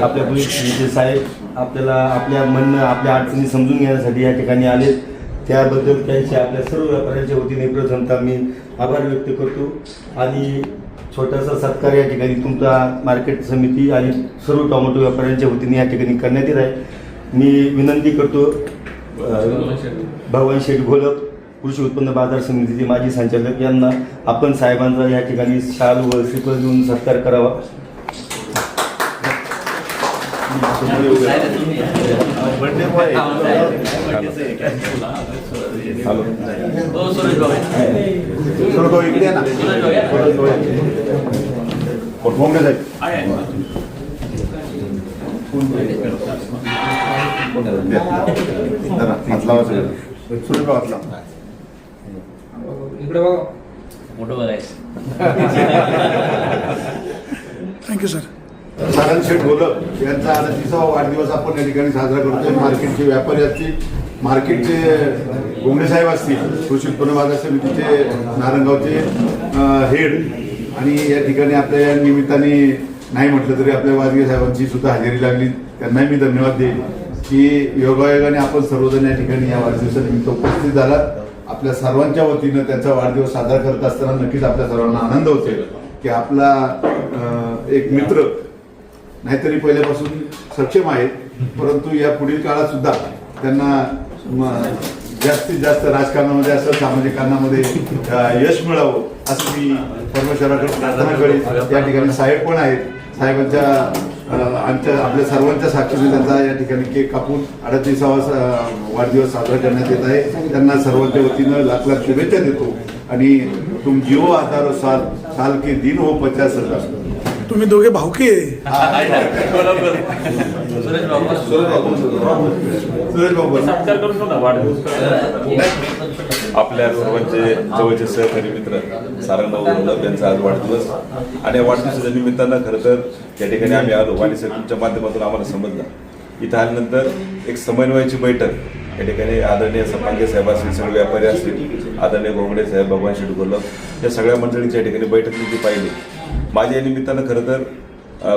आपल्या पोलीस विजय साहेब आपल्याला आपल्या म्हणणं आपल्या अडचणी समजून घेण्यासाठी या ठिकाणी आले, त्याबद्दल त्यांचे आपल्या सर्व व्यापाऱ्यांच्या वतीने प्रथमतः मी आभार व्यक्त करतो आणि छोटासा सत्कार या ठिकाणी तुमचा मार्केट समिती आणि सर्व टोमॅटो व्यापाऱ्यांच्या वतीने या ठिकाणी करण्यात येत आहे। मी विनंती करतो भगवान शेठ घोलप कृषी उत्पन्न बाजार समितीचे माजी संचालक यांना आपण साहेबांचा या ठिकाणी शाल व श्रीफळ देऊन सत्कार करावा। Thank you sir. नारायण शेठ घोलप यांचा आज 30वा वाढदिवस आपण या ठिकाणी साजरा करतोय। मार्केटचे व्यापारी असतील, मार्केटचे गोंगडे साहेब असतील, कृषी उत्पन्न बाजार समितीचे नारायणगावचे हेड आणि या ठिकाणी आपल्या या निमित्ताने नाही म्हटलं तरी आपल्या वाजगे साहेबांची सुद्धा हजेरी लागली, त्यांनाही मी धन्यवाद देईन की योगायोगाने आपण सर्वजण या ठिकाणी या वाढदिवसानिमित्त उपस्थित झालात। आपल्या सर्वांच्या वतीनं त्यांचा वाढदिवस साजरा करत असताना नक्कीच आपल्या सर्वांना आनंद होतोय की आपला एक मित्र नाहीतरी पहिल्यापासून सक्षम आहेत, परंतु या पुढील काळात सुद्धा त्यांना जास्तीत जास्त राजकारणामध्ये असं सामाजिक कारणामध्ये यश मिळावं असं मी परमेश्वराकडे प्रार्थना करेन। या ठिकाणी साहेब पण आहेत, साहेबांच्या आपल्या सर्वांच्या साक्षीने त्यांचा या ठिकाणी केक कापून 38वा वाढदिवस साजरा करण्यात येत आहे। त्यांना सर्वांच्या वतीनं लाख लाख शुभेच्छा देतो आणि तुम जिओ 1000 साल, साल के दिन हो 50,000। तुम्ही दोघे भाऊकी आपल्या सर्वांचे जवळचे सहकारी मित्र सारंगभाऊ घोलप यांचा आज वाढदिवस आणि या वाढदिवसाच्या निमित्तानं खरं तर या ठिकाणी आम्ही आलो आणि सर तुमच्या माध्यमातून आम्हाला समजलं। इथं आल्यानंतर एक समन्वयाची बैठक या ठिकाणी आदरणीय सपांगे साहेब असतील, सगळे व्यापारी असतील, आदरणीय गोंगडे साहेब, भगवान शेठ घोलप या सगळ्या मंडळींच्या ठिकाणी बैठक मी पाहिली। माझ्या या निमित्तानं खरं तर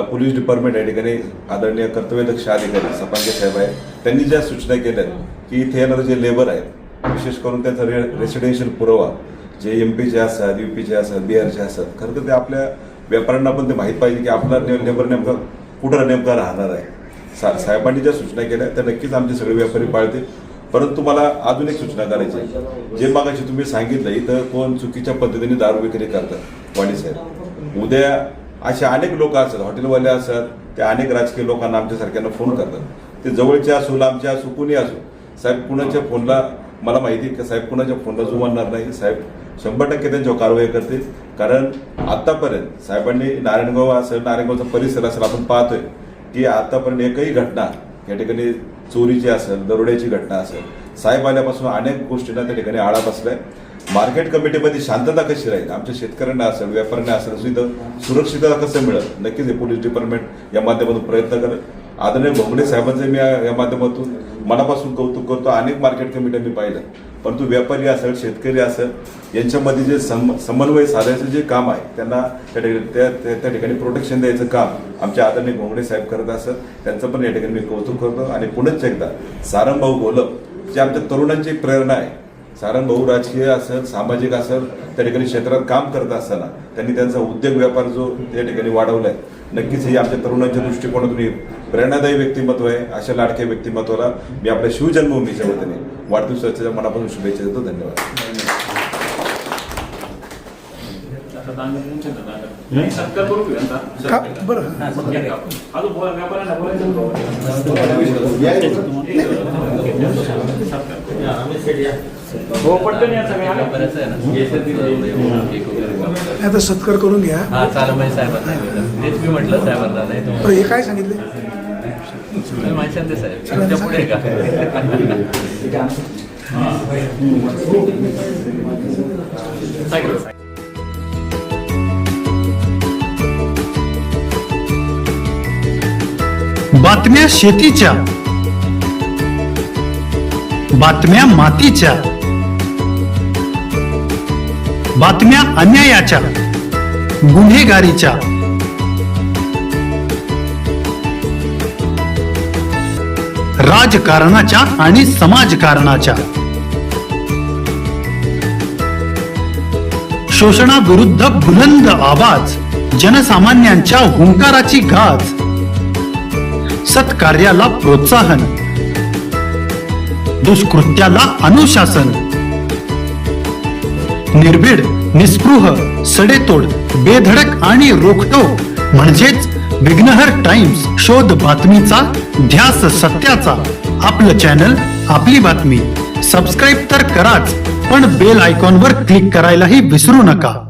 पोलीस डिपार्टमेंट या ठिकाणी आदरणीय कर्तव्यदक्ष अधिकारी सपांगे साहेब आहेत, त्यांनी ज्या सूचना केल्या की इथे येणारे जे लेबर आहेत विशेष करून त्यांचा रेसिडेन्शियल पुरावा जे MP चे असतात, UP चे असतात, बिहारचे असतात, खरं तर ते आपल्या व्यापाऱ्यांना पण ते माहीत पाहिजे की आपला लेबर नेमका कुठं नेमका राहणार आहे। साहेबांनी ज्या सूचना केल्या त्या नक्कीच आमचे सगळे व्यापारी पाळतील, परंतु मला अजून एक सूचना करायची आहे। जे मागाशी तुम्ही सांगितलं इथं कोण चुकीच्या पद्धतीने दारू विक्री करतात वाणी साहेब, उद्या असे अनेक लोक असतात, हॉटेलवाले असतात, ते अनेक राजकीय लोकांना आमच्यासारख्यांना फोन करतात, ते जवळचे असो लांबचे असो कुणी असो, साहेब कुणाच्या फोनला मला माहिती आहे की साहेब कुणाच्या फोनला जुमानणार नाही, साहेब 100% त्यांच्यावर कारवाई करतील। कारण आतापर्यंत साहेबांनी नारायणगाव असेल, नारायणगावचा परिसर असेल, आपण पाहतोय की आतापर्यंत एकही घटना या ठिकाणी चोरीची असेल, दरोड्याची घटना असेल, साहेब आल्यापासून अनेक गोष्टींना त्या ठिकाणी आळा बसलाय। मार्केट कमिटीमध्ये शांतता कशी राहील, आमच्या शेतकऱ्यांना असेल, व्यापाऱ्यांना असेल, तिथं सुरक्षितता कसं मिळेल, नक्कीच हे पोलीस डिपार्टमेंट या माध्यमातून प्रयत्न करेल। आदरणीय भोंगडे साहेबांचे मी या माध्यमातून मनापासून कौतुक करतो। अनेक मार्केट कमिट्या मी पाहिलं, परंतु व्यापारी असेल, शेतकरी असेल, यांच्यामध्ये जे समन्वय साधायचं जे काम आहे त्यांना त्या ठिकाणी प्रोटेक्शन द्यायचं काम आमचे आदरणीय भोंगडे साहेब करत असत, त्यांचं पण या ठिकाणी मी कौतुक करतो। आणि पुन्हा एकदा सारंगभाऊ घोलप जे आमच्या तरुणांची एक प्रेरणा आहे, सारंगभाऊ राजकीय असेल, सामाजिक असेल, त्या ठिकाणी क्षेत्रात काम करत असताना त्यांनी त्यांचा उद्योग व्यापार जो त्या ठिकाणी वाढवलाय, नक्कीच हे आमच्या तरुणांच्या दृष्टिकोनातून प्रेरणादायी व्यक्तिमत्व आहे। अशा लाडक्या व्यक्तिमत्वाला मी आपल्या शिवजन्मभूमीच्या वतीने वाढदिवसाच्या मनापासून शुभेच्छा देतो। धन्यवाद। आता सत्कार करून घ्या। तेच मी म्हटलं साहेबांना, नाही हे काय सांगितले माहिती साहेब पुढे का बातम्या शेतीच्या, बातम्या मातीच्या, बातम्या अन्यायाच्या, गुन्हेगारीच्या, राजकारणाच्या आणि समाजकारणाच्या. शोषणाविरुद्ध बुलंद आवाज, जनसामान्यांच्या हुंकाराची गाज. सत्कार्याला प्रोत्साहन, दुष्कृत्याला अनुशासन. निर्भीड, निस्पृह, सडेतोड, बेधडक आणि रोखटोक म्हणजेच विघ्नहर टाइम्स. शोध बातमीचा, ध्यास सत्याचा. आपलं चॅनल, आपली बातमी. सबस्क्राईब तर कराच, पण बेल आयकॉनवर क्लिक करायलाही विसरू नका.